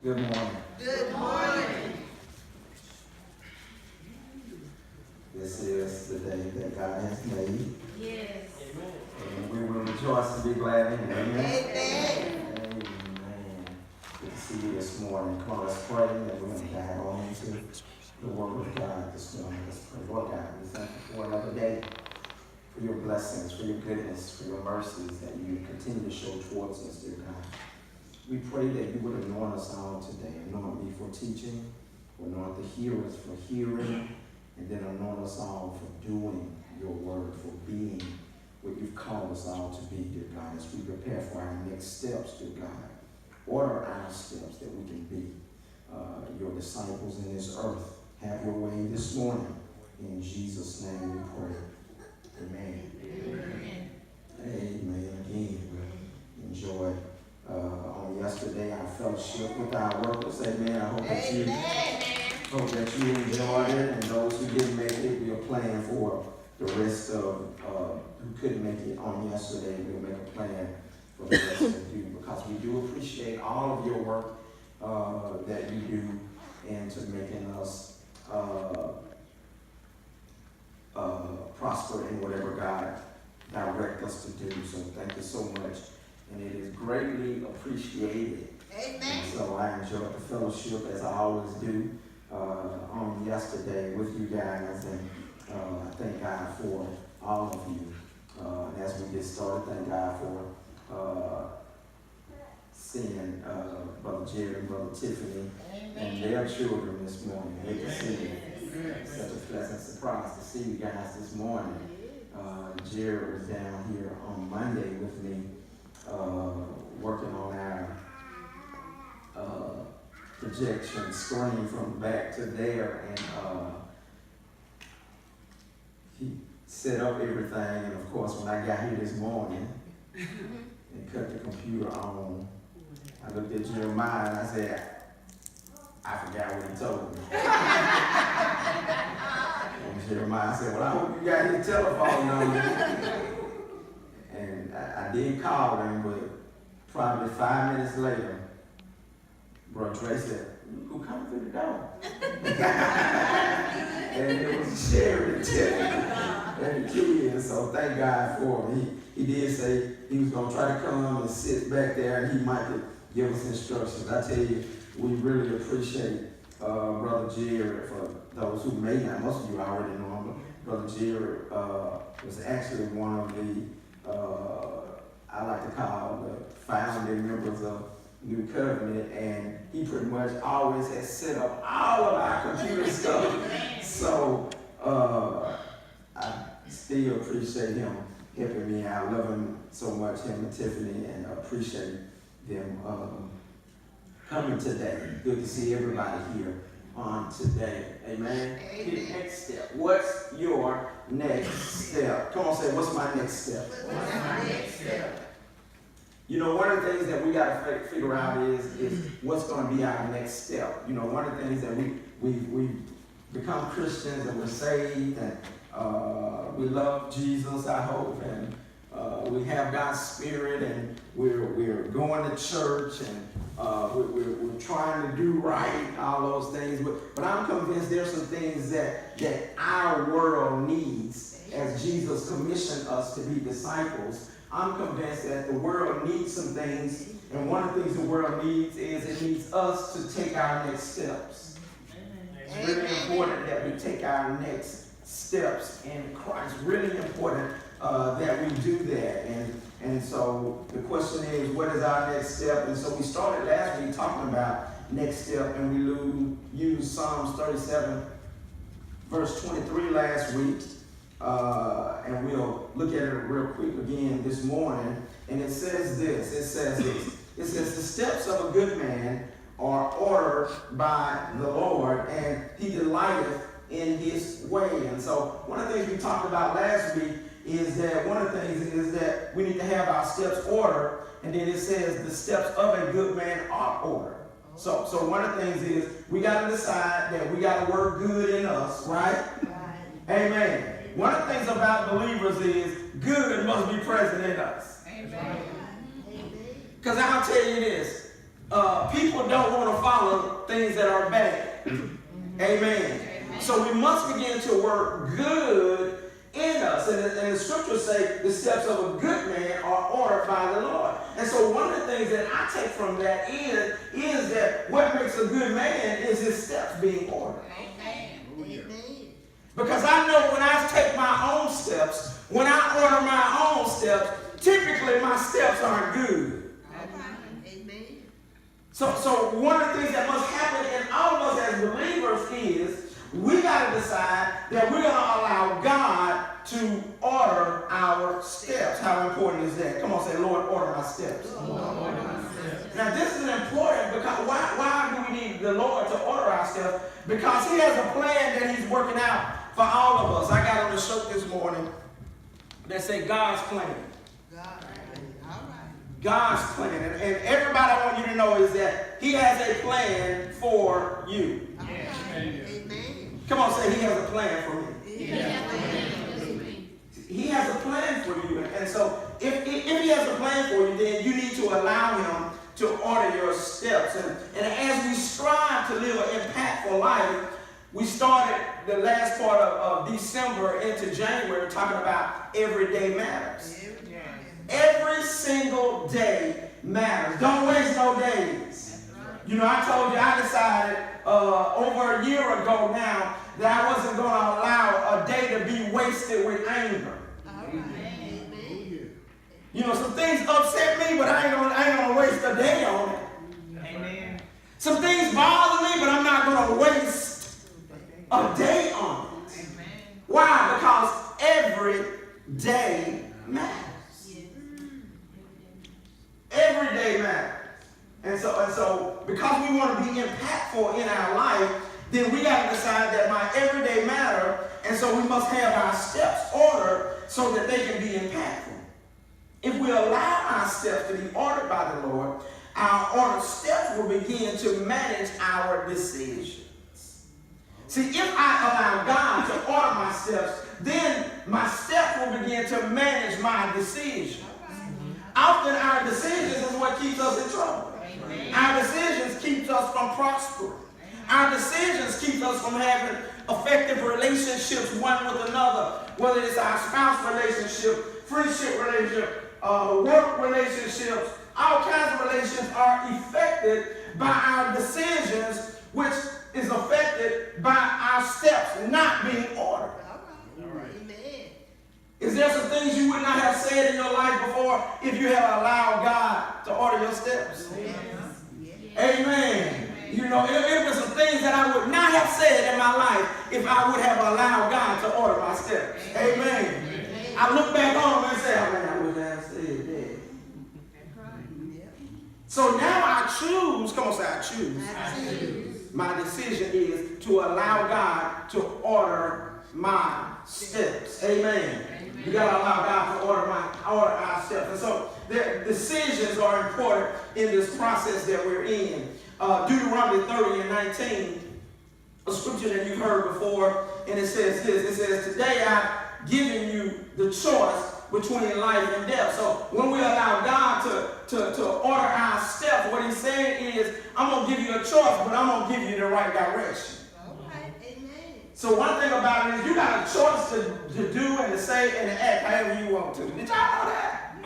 Good morning. Good morning. This is the day that God has made. Yes. And we will rejoice and be glad in it. Amen. Amen. Amen. Good to see you this morning. Come on, let's pray that we're going to dive on into the Word of God this morning. Let's pray. Lord God, we thank you for another day, for your blessings, for your goodness, for your mercies that you continue to show towards us, dear God. We pray that you would anoint us all today. Anoint me for teaching, anoint the hearers for hearing, and then anoint us all for doing your word, for being what you've called us all to be, dear God, as we prepare for our next steps, dear God. Order our steps that we can be your disciples in this earth. Have your way this morning. In Jesus' name we pray. Amen. Amen. Amen. Again, we enjoyed on yesterday our fellowship with our workers. Amen. I hope that you enjoyed it, and those who didn't make it, we are planning for the rest of who couldn't make it on yesterday. We'll make a plan for the rest of you, because we do appreciate all of your work that you do into making us prosper in whatever God direct us to do. So thank you so much. And it is greatly appreciated. Amen. And so I enjoyed the fellowship, as I always do, on yesterday with you guys. And I thank God for all of you. And as we get started, thank God for seeing Brother Jerry and Brother Tiffany and their children this morning. Good to see you. Such a pleasant surprise to see you guys this morning. Jerry was down here on Monday with me, working on our projection screen from back to there, and he set up everything. And of course, when I got here this morning and cut the computer on, I looked at Jeremiah and I said, I forgot what he told me. And Jeremiah said, well, I hope you got his telephone number. And I did call him, but probably 5 minutes later, Brother Trey said, who come through the door? And it was Sherry and Tiffany and the kids. So thank God for him. He did say he was going to try to come and sit back there, and he might give us instructions. I tell you, we really appreciate Brother Jerry. For those who may not, most of you already know him, but Brother Jerry was actually one of the, I like to call the founding members of New Covenant, and he pretty much always has set up all of our computer stuff. So I still appreciate him helping me out. I love him so much, him and Tiffany, and appreciate them coming today. Good to see everybody here on today. Amen. Amen. Next step. What's your next step? Come on, say, what's my next step? What's my next step? You know, one of the things that we got to figure out is what's going to be our next step. You know, one of the things that we become Christians, and we're saved, and we love Jesus, I hope, and we have God's Spirit, and we're going to church, and we're trying to do right, all those things. But I'm convinced there's some things that our world needs, as Jesus commissioned us to be disciples. I'm convinced that the world needs some things, and one of the things the world needs is it needs us to take our next steps. It's really important that we take our next steps in Christ. Really important that we do that. And so the question is, what is our next step? And so we started last week talking about next step, and we used Psalms 37, verse 23 last week. And we'll look at it real quick again this morning. And it says this. It says, the steps of a good man are ordered by the Lord, and he delighteth in his way. And so one of the things we talked about last week is that one of the things is that we need to have our steps ordered. And then it says the steps of a good man are ordered. So one of the things is we got to decide that we got to work good in us, right? Amen. One of the things about believers is good must be present in us. Amen. Because I'll tell you this, people don't want to follow things that are bad. Amen. So we must begin to work good in us. And the scriptures say the steps of a good man are ordered by the Lord. And so one of the things that I take from that is that what makes a good man is his steps being ordered. Because I know when I take my own steps, when I order my own steps, typically my steps aren't good. So one of the things that must happen in all of us as believers is we got to decide that we're going to allow God to order our steps. How important is that? Come on, say, Lord, order my steps. Now, this is important because why do we need the Lord to order our steps? Because he has a plan that he's working out for all of us. I got on the shirt this morning that said God's plan. God's plan. And everybody I want you to know is that he has a plan for you. Amen. Come on, say, he has a plan for me. He has a plan for you. And so if he has a plan for you, then you need to allow him to order your steps. And as we strive to live an impactful life, we started the last part of December into January talking about everyday matters. Every single day matters. Don't waste no days. You know, I told you I decided over a year ago now that I wasn't going to allow a day to be wasted with anger. You know, some things upset me, but I ain't gonna waste a day on it. Amen. Some things bother me, but I'm not gonna waste a day on it. Amen. Why? Because every day matters. Every day matters. And so because we want to be impactful in our life, then we got to decide that my everyday matter, and so we must have our steps ordered so that they can be impactful. If we allow our steps to be ordered by the Lord, our ordered steps will begin to manage our decisions. See, if I allow God to order my steps, then my steps will begin to manage my decisions. Often our decisions is what keeps us in trouble. Our decisions keep us from prospering. Our decisions keep us from having effective relationships one with another, whether it's our spouse relationship, friendship relationship, work relationships. All kinds of relationships are affected by our decisions, which is affected by our steps not being ordered. Is there some things you would not have said in your life before if you had allowed God to order your steps? Yes. Amen. You know, there were some things that I would not have said in my life if I would have allowed God to order my steps. Amen. I look back on them and say, oh man, I would have said that. So now I choose, come on, say I choose. My decision is to allow God to order my steps. Amen. You got to allow God to order our steps. And so their decisions are important in this process that we're in. Deuteronomy 30 and 19, a scripture that you've heard before, and it says this. It says, today I've given you the choice between life and death. So when we allow God to order our steps, what he's saying is, I'm going to give you a choice, but I'm going to give you the right direction. So one thing about it is you got a choice to do and to say and to act however you want to. Did y'all know that?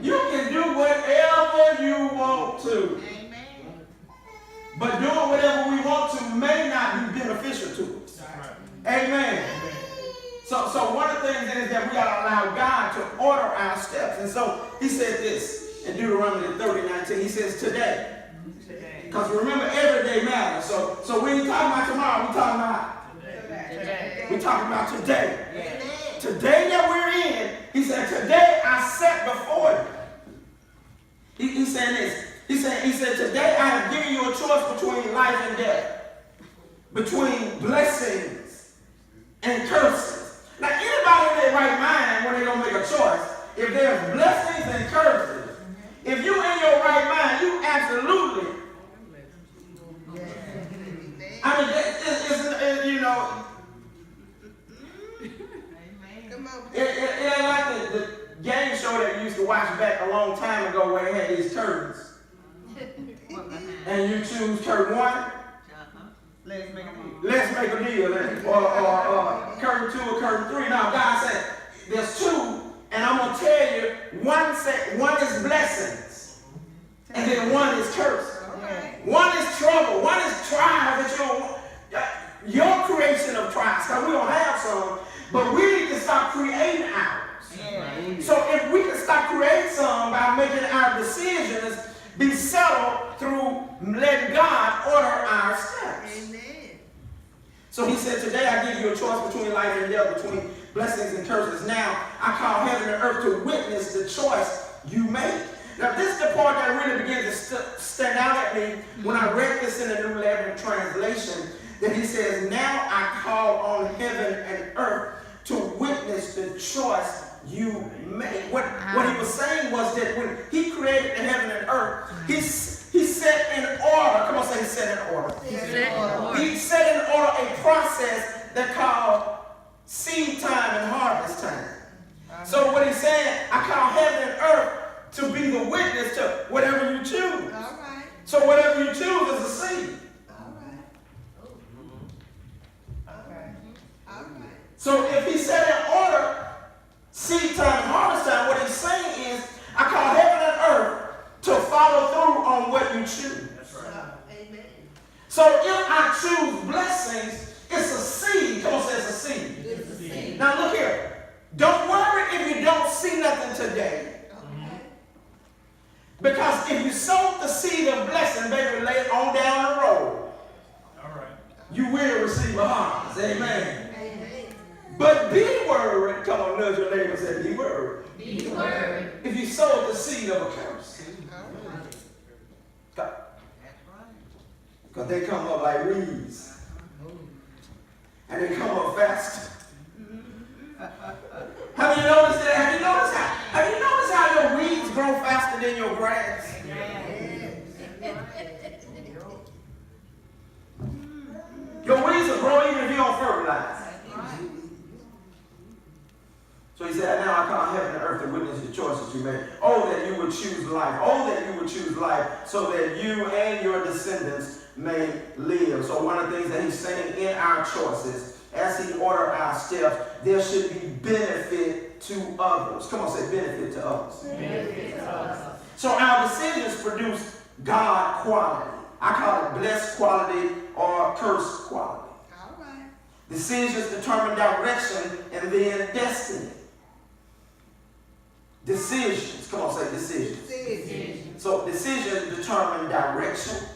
You can do whatever you want to. But doing whatever we want to may not be beneficial to us. Amen. So one of the things is that we got to allow God to order our steps. And so he said this in Deuteronomy 30:19. He says today. Because remember, every day matters. So we ain't talking about tomorrow. We're talking about we're talking about today. Yes. Today that we're in, he said, today I set before you. He's saying this. He said, today I have given you a choice between life and death. Between blessings and curses. Now, anybody in their right mind, when they're going to make a choice, if there's blessings and curses, if you're in your right mind, you absolutely, I mean, it's you know, it ain't like the game show that we used to watch back a long time ago where it had these curtains. one? Let's make a deal. Let's make a deal. Or curtain 2 or curtain 3. Now, God said, there's 2, and I'm going to tell you, one is blessings, and then one is curse. Okay. One is trouble. One is trials that you don't want. Your creation of trials, because we don't have some, but we need to stop creating ours. Yeah. So if we can stop creating some by making our decisions be settled through letting God order our steps. Amen. So he said, today I give you a choice between life and death, between blessings and curses. Now I call heaven and earth to witness the choice you make. Now this is the part that really begins to stand out at me when I read this in the New Living Translation, that he says, now I call on heaven and earth to witness the choice you make. What he was saying was that when he created the heaven and earth, he set in order. Come on, say he set in order. He set in order a process that called seed time and harvest time. So what he's saying, I call heaven and earth to be the witness to whatever you choose. All right. So whatever you choose is a seed. All right. Okay. All right. So if he set in order seed time and harvest time, what he's saying is, I call heaven and earth to follow through on what you choose. That's right. Amen. So if I choose blessings, it's a seed. Come on, say it's a seed. It's a seed. Now look here. Don't worry if you don't see nothing today. Okay. Because if you sowed the seed of blessing, baby, lay it on down the road, All right. you will receive a harvest. Amen. Amen. But be worried. Come on, nudge your neighbor and say, be worried. Be worried. If you sowed the seed of a curse. All right. Because they come up like weeds. And they come up fast. Have you noticed that? Have you noticed how your weeds grow faster than your grass? Your weeds will grow even if you don't fertilize. So he said, now I call heaven and earth to witness the choices you made. Oh, that you would choose life. Oh, that you would choose life so that you and your descendants may live. So one of the things that he's saying in our choices, as he ordered our steps, there should be benefit to others. Come on, say benefit to others. Benefit to us. So our decisions produce God quality. I call it blessed quality or cursed quality. All right. Decisions determine direction and then destiny. Decisions. Come on, say decisions. Decision. So decisions determine direction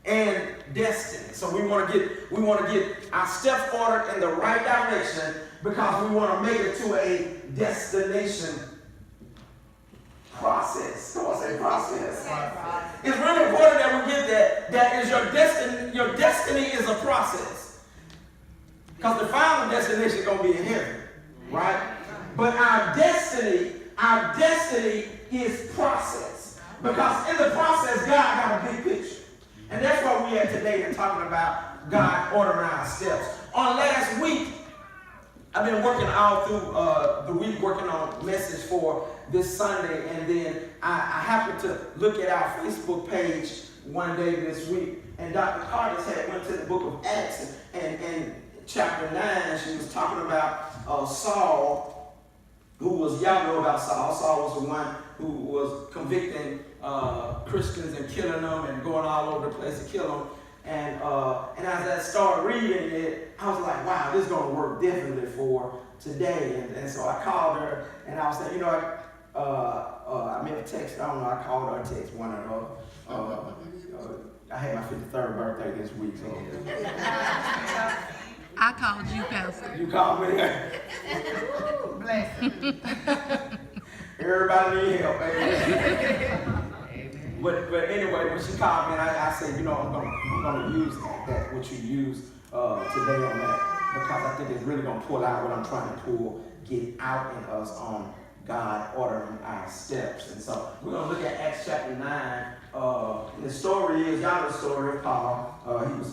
and destiny. So we want to get our steps ordered in the right direction because we want to make it to a destination process. Come on, say process. It's really important that we get that. That is your destiny. Your destiny is a process. Because the final destination is going to be in heaven, right? But our destiny is process. Because in the process, God got a big picture. And that's why we are today and talking about God ordering our steps. On last week, I've been working all through the week, working on message for this Sunday, and then I happened to look at our Facebook page one day this week, and Dr. Carter had went to the book of Acts, and chapter 9, she was talking about Saul, who was, y'all know about Saul. Saul was the one who was convicting Christians and killing them and going all over the place to kill them. And as I started reading it, I was like, wow, this is going to work definitely for today. And so I called her, and I was saying, you know, I made a text. I don't know, I called her a text, one of those. I had my 53rd birthday this week, so. I called you, Pastor. You called me. Bless you. Everybody need help, baby. But anyway, when she called me, and I said, you know, I'm gonna use that what you used today on that, because I think it's really gonna pull out what I'm trying to get out in us on God ordering our steps. And so we're gonna look at Acts chapter 9. The story is, y'all know the story of Paul.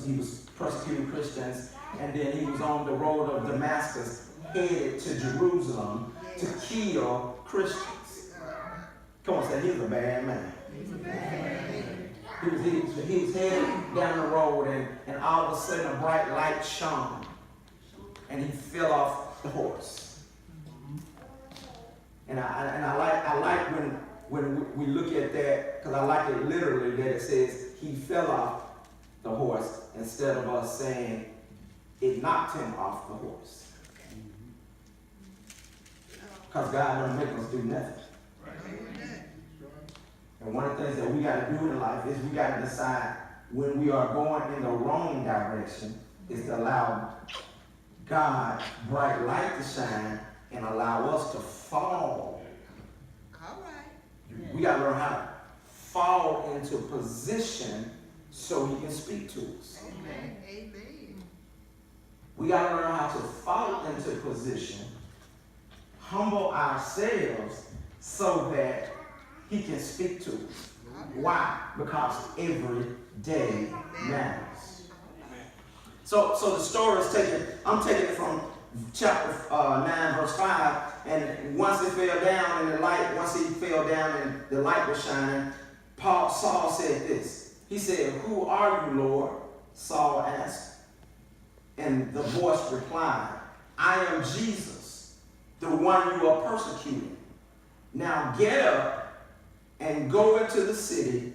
He was persecuting Christians, and then he was on the road of Damascus, headed to Jerusalem to kill Christians. Come on, say he's a bad man. He was headed down the road, and all of a sudden a bright light shone, and he fell off the horse. And I like when we look at that, because I like it literally that it says he fell off the horse instead of us saying it knocked him off the horse. Because God don't make us do nothing. And one of the things that we got to do in life is we got to decide when we are going in the wrong direction is to allow God's bright light to shine and allow us to fall. All right. We got to learn how to fall into position so he can speak to us. Amen. Amen. We got to learn how to fall into position, humble ourselves so that he can speak to us. Why? Because every day matters. So the story is taken, I'm taking it from chapter 9, verse 5, and once he fell down and the light was shining, Saul said this. He said, "Who are you, Lord?" Saul asked. And the voice replied, "I am Jesus, the one you are persecuting. Now get up and go into the city,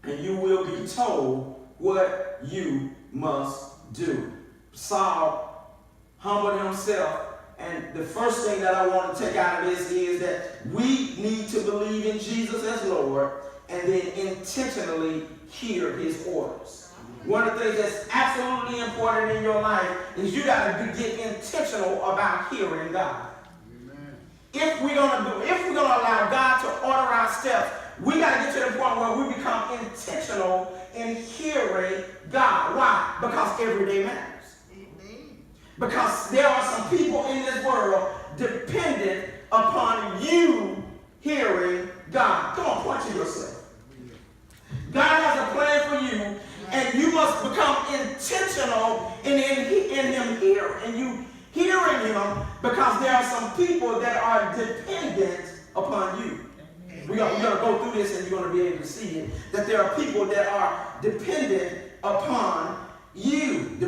and you will be told what you must do." Saul humbled himself, and the first thing that I want to take out of this is that we need to believe in Jesus as Lord and then intentionally hear his orders. One of the things that's absolutely important in your life is you got to get intentional about hearing God. If we're gonna allow God to order our steps, we gotta get to the point where we become intentional in hearing God. Why? Because every day matters. Amen. Because there are some people in this world dependent upon you hearing God. Come on, point to yourself. God has a plan for you, and you must become intentional in him hearing him, because there are some people that are dependent upon you. We're going to go through this and you're going to be able to see it, that there are people that are dependent upon you.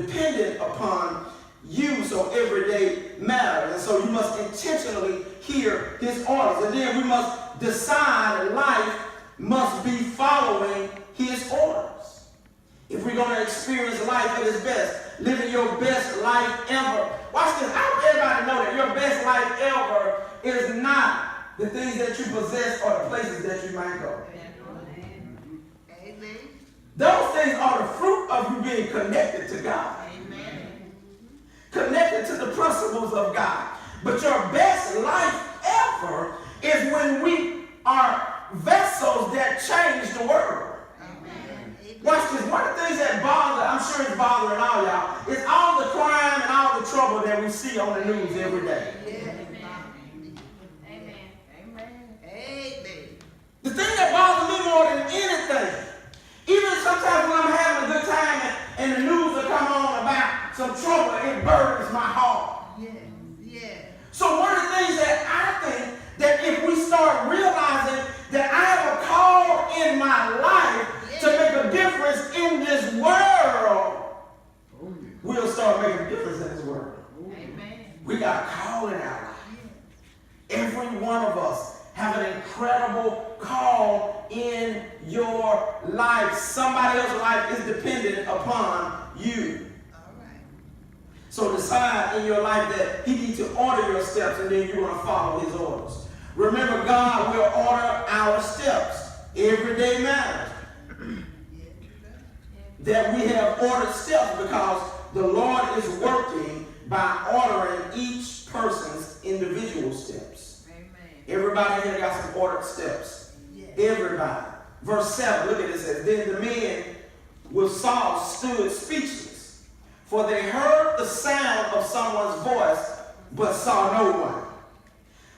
So every day matters. And so you must intentionally hear his orders. And then we must decide life must be following his orders. If we're going to experience life at its best, living your best life ever. Watch this. I want everybody to know that your best life ever is not the things that you possess or the places that you might go. Amen. Those things are the fruit of you being connected to God. Amen. Connected to the principles of God. But your best life ever is when we are vessels that change the world. Watch this. One of the things that I'm sure it's bothering all y'all, is all the crime and all the trouble that we see on the news every day. Amen. The thing that bothers me more than anything, even sometimes when I'm having a good time and the news will come on about some trouble, it burdens my heart. Yes. So one of the things that I think that if we start realizing that I have a call in my life to make a difference in this world, we'll start making a difference in this world. Amen. We got a call in our life. Every one of us have an incredible call in your life. Somebody else's life is dependent upon you. All right. So decide in your life that he needs to order your steps, and then you're going to follow his orders. Remember, God will order our steps. Every day matters. That we have ordered steps because the Lord is working by ordering each person's individual steps. Amen. Everybody here got some ordered steps. Yes. Everybody. Verse 7, look at it. It says, "Then the men with Saul stood speechless, for they heard the sound of someone's voice, but saw no one.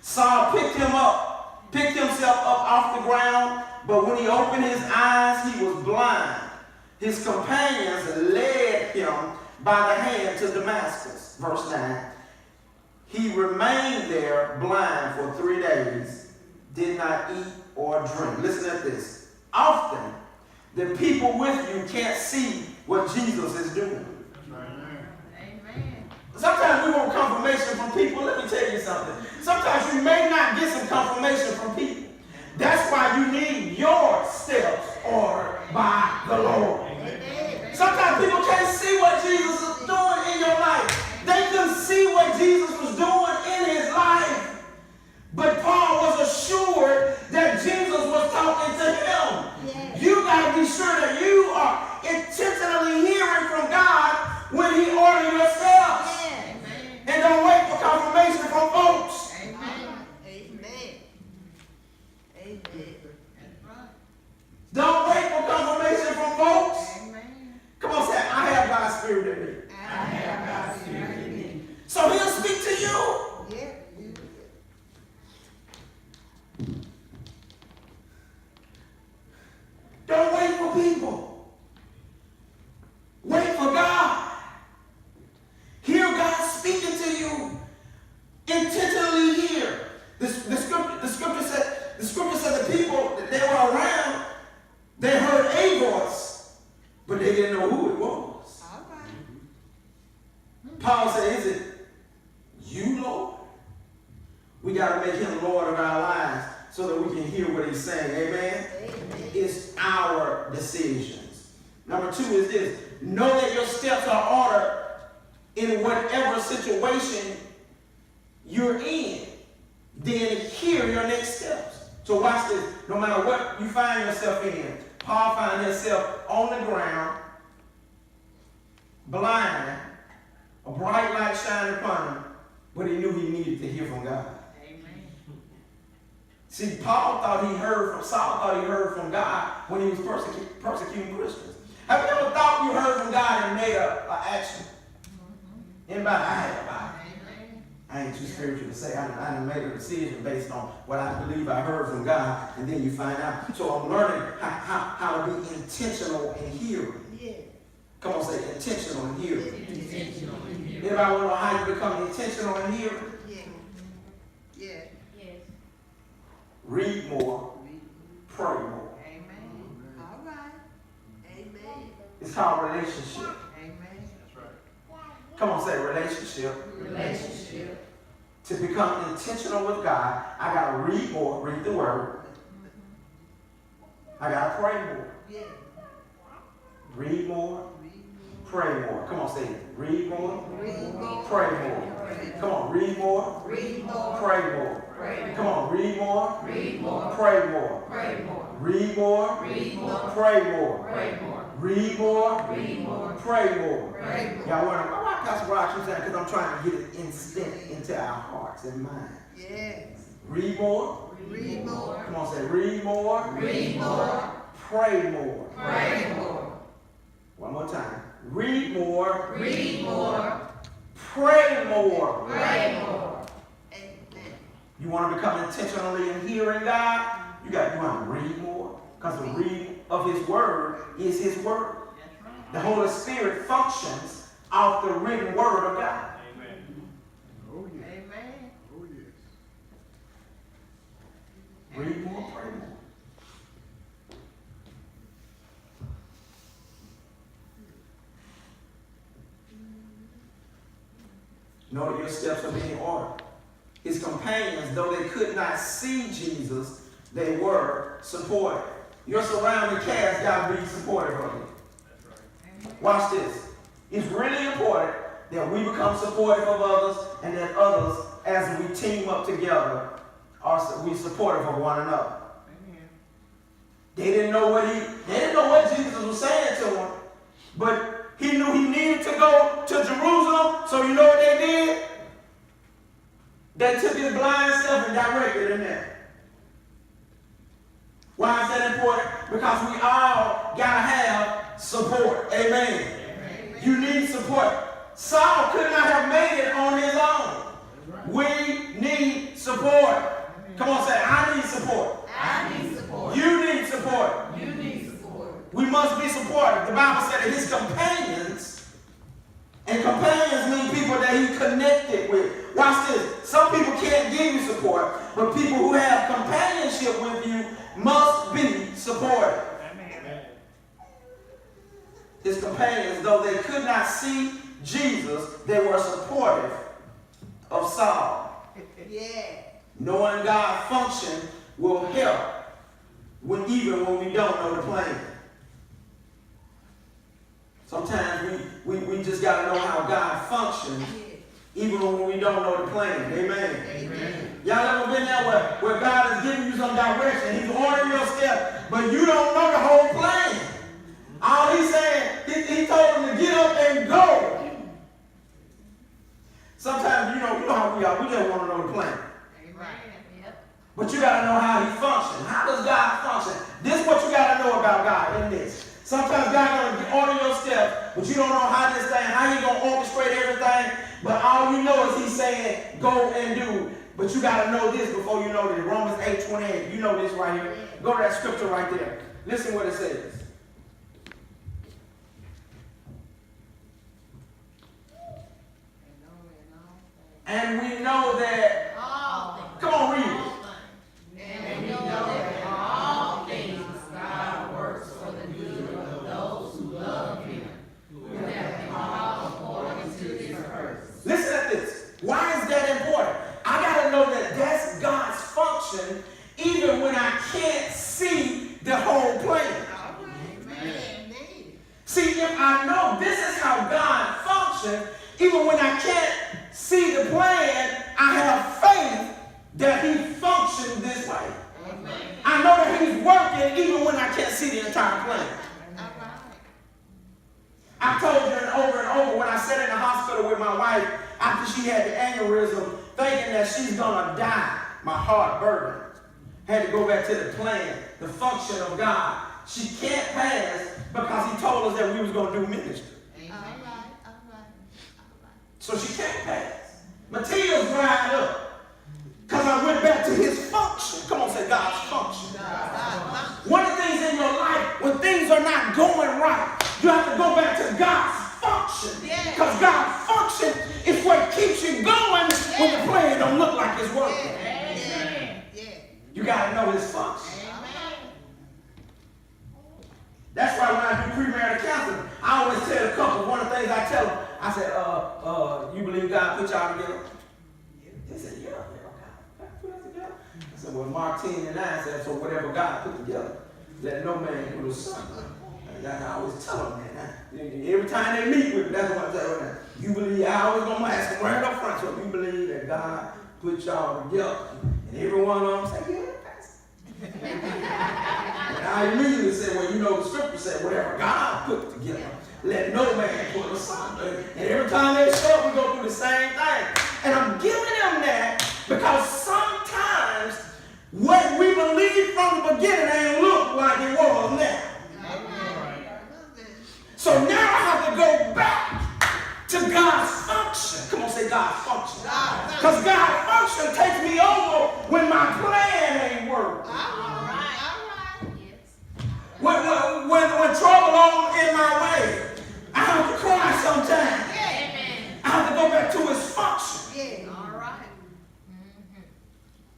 Saul picked himself up off the ground, but when he opened his eyes, he was blind. His companions led him by the hand to Damascus." Verse 9. "He remained there blind for 3 days, did not eat or drink." Listen at this. "Often the people with you can't see what Jesus is doing. Amen. Sometimes we want confirmation from people. Let me tell you something. Sometimes you may not get some confirmation from people. That's why you need your steps ordered by the Lord. Amen. Sometimes people can't see what Jesus is doing in your life. They couldn't see what Jesus was doing in his life. But Paul was assured that Jesus was talking to him. Yes. You got to be sure that you are intentionally hearing from God when he orders your steps. Yes. And don't wait for confirmation from folks. Amen. Amen. Amen. That's right. Don't wait for confirmation from folks. Amen. Come on, say, I have God's Spirit in me. I have God's Spirit in me. So he'll speak to you. Yeah, you. Don't wait for people. Wait for God. Hear God speaking to you. Intentionally hear. The scripture said the people that they were around, they heard a voice, but they didn't know who it was. All right. Paul said, is it you, Lord? We got to make him Lord of our lives so that we can hear what he's saying. Amen? Amen. It's our decisions. Number 2 is this. Know that your steps are ordered in whatever situation you're in. Then hear your next steps. So watch this. No matter what you find yourself in, Paul found himself on the ground, blind, a bright light shined upon him, but he knew he needed to hear from God. Amen. See, Saul thought he heard from God when he was persecuting Christians. Have you ever thought you heard from God and made an action? Anybody? I have. Amen. I ain't too spiritual to say. I made a decision based on what I believe I heard from God, and then you find out. So I'm learning how to be intentional in hearing. Yeah. Come on, say intentional in hearing. Intentional in hearing. Anybody want to know how you become intentional in hearing? Yeah. Yeah. Yes. Read more, pray more. Amen. All right. Amen. It's called relationship. Amen. Come on, say relationship. Relationship. To become intentional with God, I got to read more, read the word. I got to pray more. Yeah. Read more, pray more. Come on, say it. Read more, Read more. pray more. Come on, read more, Read more. pray more. Pray Come on, read more, Read more. pray more. Pray more. Read more, Read more. pray more. Pray more. Read more, Read more. pray more. Pray more. Y'all wonder why Pastor Rock keeps saying? Because I'm trying to get it instant into our hearts and minds. Yes. Read more. Read more. Come on, say read more. Read more. Pray more. Pray more. One more time. Read more. Read more. Pray more. Pray more. Amen. You want to become intentionally in hearing God? You want to read more. Because the reading of his word is his word. That's right. The Holy Spirit functions off the written word of God. Amen. Read more, pray more. Know that your steps are being ordered. His companions, though they could not see Jesus, they were supported. Your surrounding cast got to be supportive of you. Watch this. It's really important that we become supportive of others and that others, as we team up together, we supportive of one another. Amen. They didn't know what Jesus was saying to them, but he knew he needed to go to Jerusalem. So you know what they did? They took his blind self and directed him there. Why is that important? Because we all gotta have support. Amen. Amen. You need support. Saul could not have made it on his own. We need support. Come on, say, I need support. I need support. You need support. You need support. We must be supportive. The Bible said that his companions, and companions mean people that he connected with. Watch this. Some people can't give you support, but people who have companionship with you must be supportive. Amen. companions, though they could not see Jesus, they were supportive of Saul. Yeah. Knowing God's function will help even when we don't know the plan. Sometimes we just got to know how God functions even when we don't know the plan. Amen. Amen. Y'all ever been there where God is giving you some direction, he's ordering your steps, but you don't know the whole plan? All he's saying, he told them to get up and go. Sometimes, you know how we are. We just want to know the plan. Amen. Yep. But you got to know how he functions. How does God function? This is what you got to know about God in this. Sometimes God going to order your steps, but you don't know how he going to orchestrate everything. But all you know is he's saying, go and do. But you got to know this before you know this. Romans 8:28. You know this right here. Go to that scripture right there. Listen what it says. And we know that, come on, read it. And we know that all things God works for the good of those who love him, who have been called according to his purpose. Listen at this. Why is that important? I got to know that that's God's function even when I can't see the whole plan. Amen. See, if I know this is how God functions, even when I can't see the plan, I have faith that he functions this way. Amen. I know that he's working even when I can't see the entire plan. All right. I told you over and over when I sat in the hospital with my wife after she had the aneurysm, thinking that she's going to die, my heart burdened. Had to go back to the plan, the function of God. She can't pass because he told us that we was going to do ministry. All right. So she can't pass. Matilda's dried up because I went back to his function. Come on, say God's function. One of the things in your life, when things are not going right, you have to go back to God's function. Because God's function is what keeps you going when the plan don't look like it's working. You got to know his function. That's why when I do premarital counseling, I always tell a couple, one of the things I tell them, I said, you believe God put y'all together? They said, yeah, God put us together. I said, well, Mark 10:9 said, so whatever God put together, let no man put asunder. And I always tell them that. Every time they meet with me, that's what I tell them. You believe, I always going to ask them right up front, so you believe that God put y'all together. And every one of them say, yeah, and I immediately said, well, you know the scripture said, whatever God put together, let no man put asunder. And every time they show up, we go through the same thing. And I'm giving them that because sometimes what we believed from the beginning ain't look like it was now. So now I have to go back to God's function. Come on, say God's function. Because God's function takes me over when my plan ain't working. When trouble on in my way, I have to cry sometimes. I have to go back to his function.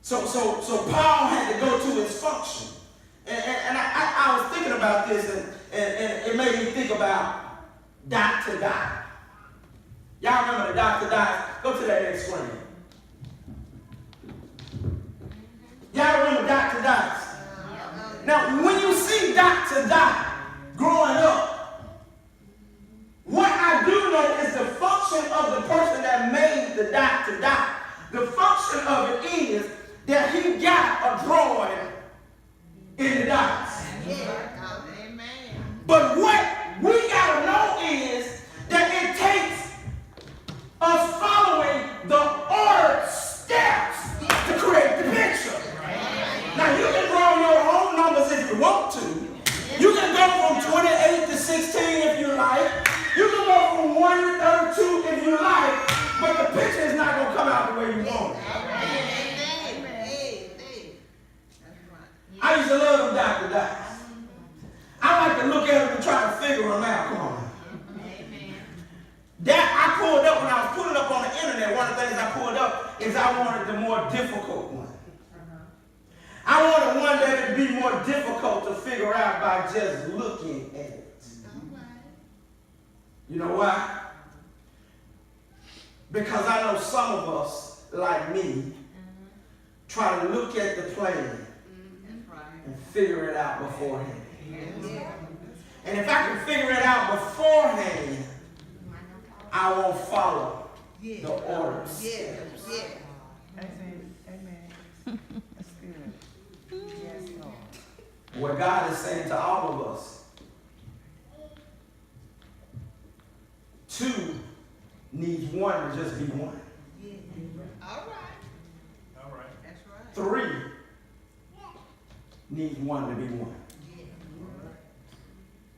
So Paul had to go to his function. And I was thinking about this, and it made me think about dot to dot. Y'all remember the dot to dot? Go to that next screen. Y'all remember dot to dots? Now, when you see dot to dot growing up, what I do know is the function of the person that made the dot to dot. The function of it is that he got a drawing in the dots. But what we got to know is that it takes us following the ordered steps to create the picture. Now, you can draw your own numbers if you want to. You can go from 28 to 16 if you like. You can go from 1 to 32 if you like. But the picture is not going to come out the way you want it. I used to love them dot to dots. I like to look at them and try to figure them out. Come on. That I pulled up when I was putting up on the internet. One of the things I pulled up is I wanted the more difficult one. I wanted one that would be more difficult to figure out by just looking at it. You know why? Because I know some of us, like me, try to look at the plan and figure it out beforehand. And if I can figure it out beforehand, I won't follow the orders. Amen. That's good. Yes, Lord. What God is saying to all of us, 2 needs 1 to just be 1. All right. All right. That's right. 3 needs 1 to be 1.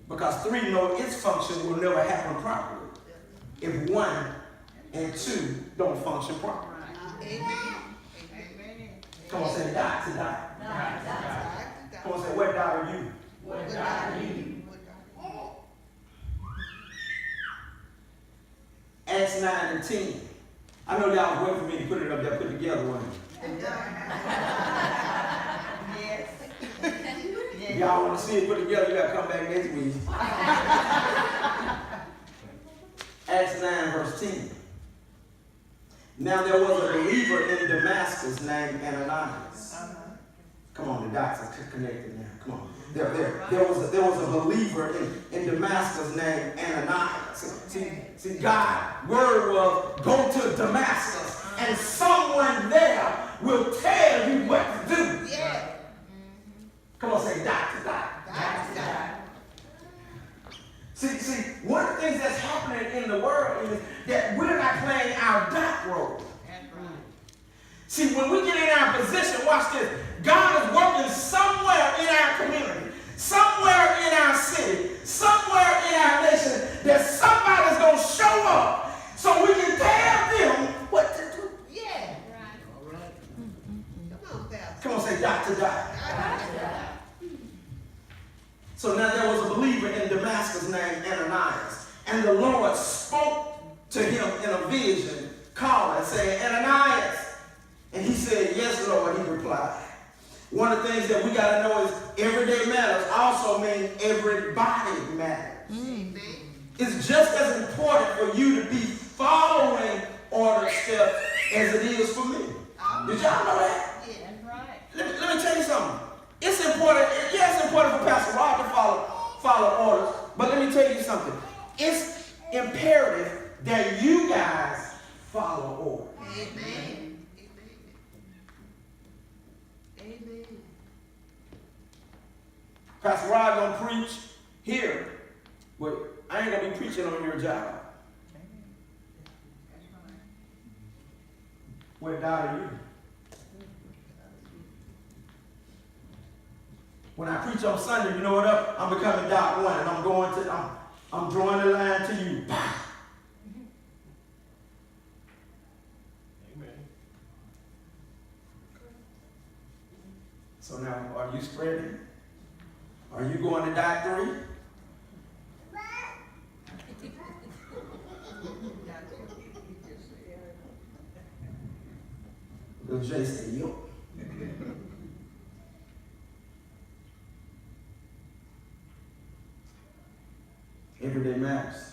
Because 3 know its function will never happen properly if 1 and 2 don't function properly. Amen. Amen. Come on, say die to die. Come on, say what die are you? What God are you? Acts 9 and 10. I know y'all was waiting for me to put it up there, put together one. Yes. If y'all want to see it put together, you got to come back next week. Acts 9 verse 10. Now there was a believer in Damascus named Ananias. Come on, the dots are connected now. Come on. There was a believer in Damascus named Ananias. See, God's word was go to Damascus and someone there will tell you what to do. Yeah. Come on, say die to die. Die to die. See, one of the things that's happening in the world is that we're not playing our doc role. That's right. See, when we get in our position, watch this, God is working somewhere in our community, somewhere in our city, somewhere in our nation, that somebody's going to show up so we can tell them what to do. Yeah. Right. All right. Come on, Pastor. Come on, say die to die. Die to die. So now there was a believer in Damascus named Ananias, and the Lord spoke to him in a vision, calling, saying, Ananias. And he said, yes, Lord, he replied. One of the things that we got to know is everyday matters also mean everybody matters. Amen. It's just as important for you to be following order steps as it is for me. Did y'all know that? Yeah, that's right. Let me tell you something. It's important, it's important for Pastor Rob to follow orders, but let me tell you something. It's imperative that you guys follow orders. Amen. Amen. Pastor Rob gonna preach here, but I ain't gonna be preaching on your job. That's right. What God are you? When I preach on Sunday, you know what up? I'm becoming Doc 1, and I'm drawing the line to you. Amen. So now, are you spreading? Are you going to Doc 3? Little Jay said, yo. Everyday matters.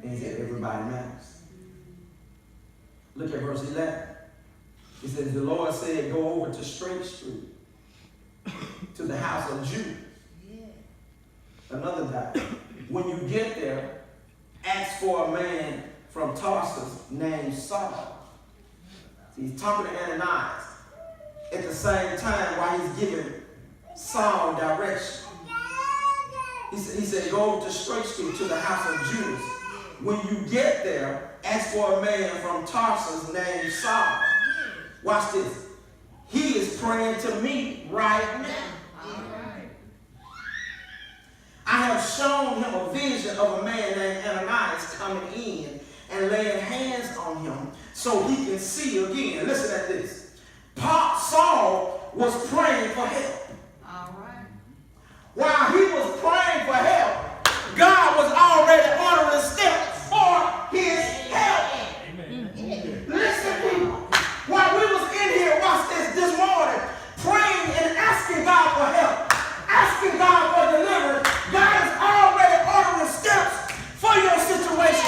Means that everybody matters. Look at verse 11. It says, the Lord said, go over to Straight Street, to the house of Judah. Yeah. Another guy. When you get there, ask for a man from Tarsus named Saul. See, he's talking to Ananias at the same time while he's giving Saul direction. He said, go to Straight Street to the house of Judas. When you get there, ask for a man from Tarsus named Saul. Watch this. He is praying to me right now. All right. I have shown him a vision of a man named Ananias coming in and laying hands on him so he can see again. Listen at this. Saul was praying for help. All right. While he was praying for help, God was already ordering steps for his help. Amen. Listen, people. While we was in here, watch this morning, praying and asking God for help, asking God for deliverance, God is already ordering steps for your situation.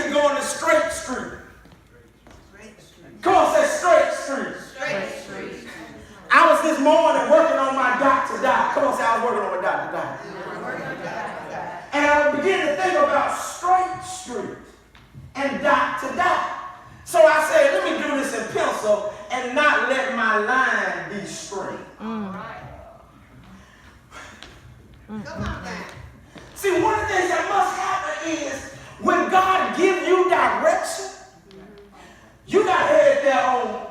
to go on the straight street. Straight street. Come on, say straight street. Straight street. I was this morning working on my dot to dot. Come on, say I was working on my dot to dot. And I began to think about straight street and dot to dot. So I said, let me do this in pencil and not let my line be straight. Come on now. See, one of the things that must happen is when God gives you direction, you got to head there on.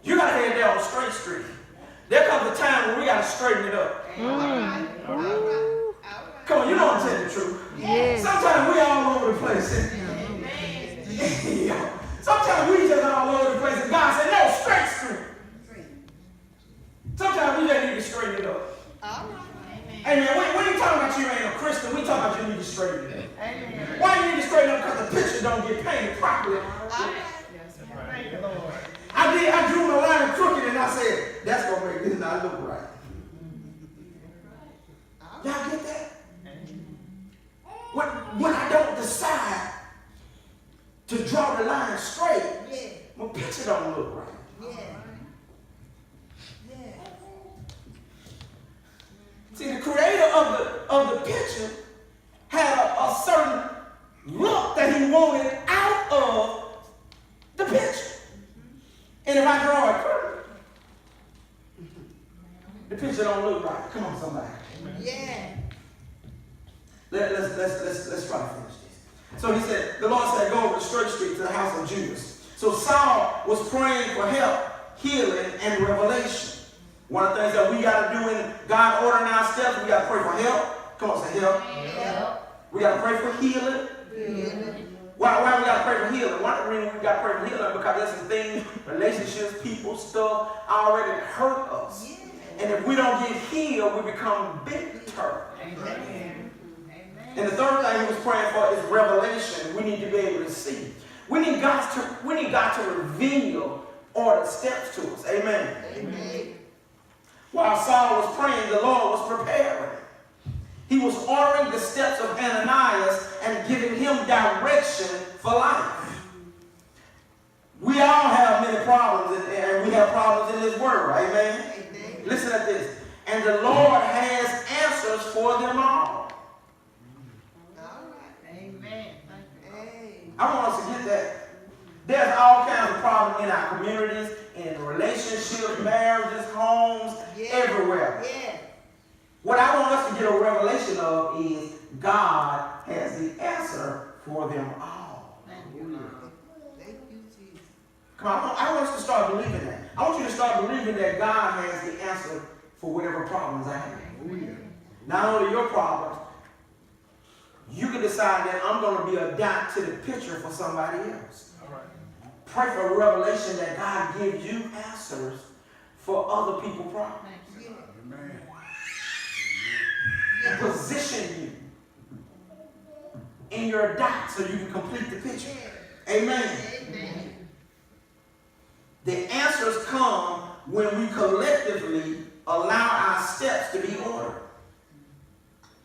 You got to head there on straight street. There comes a time when we got to straighten it up. Come on, you know I'm telling the truth. Yes. Sometimes we all over the place. Sometimes we just all over the place and God said, no, straight street. Sometimes we just need to straighten it up. Amen. When you talking about you ain't a Christian, we talking about you need to straighten it up. Amen. Why you need to straighten up? Because the picture don't get painted properly. Thank you, Lord. I drew my line crooked and I said, that's going to make this not look right. Y'all get that? When I don't decide to draw the line straight, my picture don't look right. See, the creator of the picture had a certain look that he wanted out of the picture. And if I draw it crooked, the picture don't look right. Come on, somebody. Yeah. Let's try to finish this. So he said, the Lord said, go over the straight street to the house of Judas. So Saul was praying for help, healing, and revelation. One of the things that we got to do in God ordering our steps, we got to pray for help. Come on, say help. We got to pray for healing. Why we got to pray for healing? One of the reasons we got to pray for healing because there's some things, relationships, people, stuff already hurt us. And if we don't get healed, we become bitter. And the third thing he was praying for is revelation. We need to be able to see. We need God to reveal ordered steps to us. Amen. While Saul was praying, the Lord was preparing. He was ordering the steps of Ananias and giving him direction for life. We all have many problems, and we have problems in this world. Amen. Listen at this. And the Lord has answers for them all. I want us to get that. There's all kinds of problems in our communities, in relationships, marriages, homes, everywhere. What I want us to get a revelation of is God has the answer for them all. Come on, I want us to start believing that. I want you to start believing that God has the answer for whatever problems I have. Not only your problems, you can decide that I'm going to be a dot to the picture for somebody else. All right. Pray for a revelation that God gives you answers for other people's problems. Amen. And position you in your dot so you can complete the picture. Amen. The answers come when we collectively allow our steps to be ordered.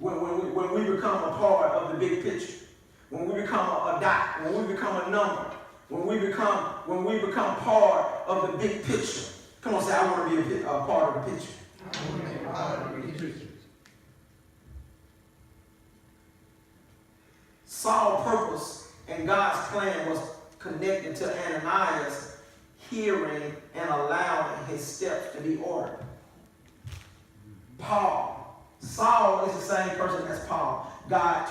When we become a part of the big picture, when we become a dot, when we become a number, when we become part of the big picture. Come on, say, I want to be a part of the picture. Saul's purpose and God's plan was connected to Ananias hearing and allowing his steps to be ordered. Saul is the same person as Paul. God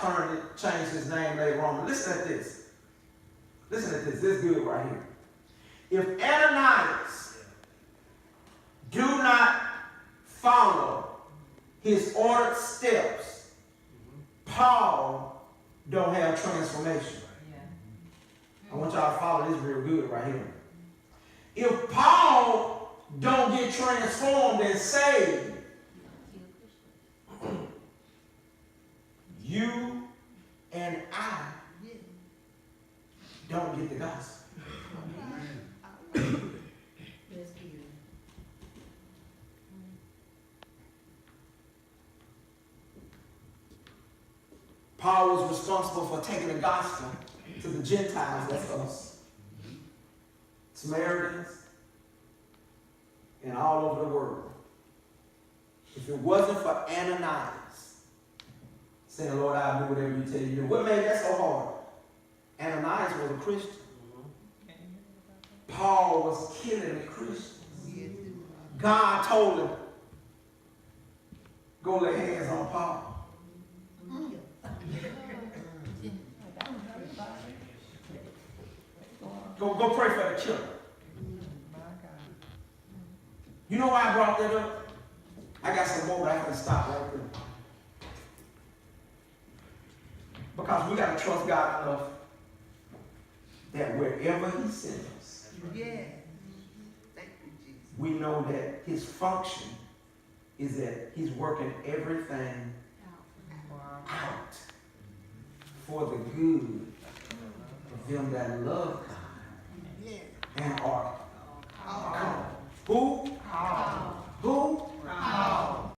changed his name later on. But listen at this. This is good right here. If Ananias do not follow his ordered steps, Paul don't have transformation. I want y'all to follow this real good right here. If Paul don't get transformed and saved, you and I don't get the gospel. Paul was responsible for taking the gospel to the Gentiles, that's us, Samaritans, and all over the world. If it wasn't for Ananias saying, Lord, I'll do whatever you tell you to do, what made that so hard? Ananias was a Christian. Paul was killing the Christians. God told him, go lay hands on Paul. Go pray for the children. You know why I brought that up? I got some more, but I have to stop right there. Because we got to trust God enough that wherever he sends us, Yeah. Thank you, Jesus. we know that his function is that he's working everything out for the good of them that love God Yeah. and are All called. Who? Called. Who?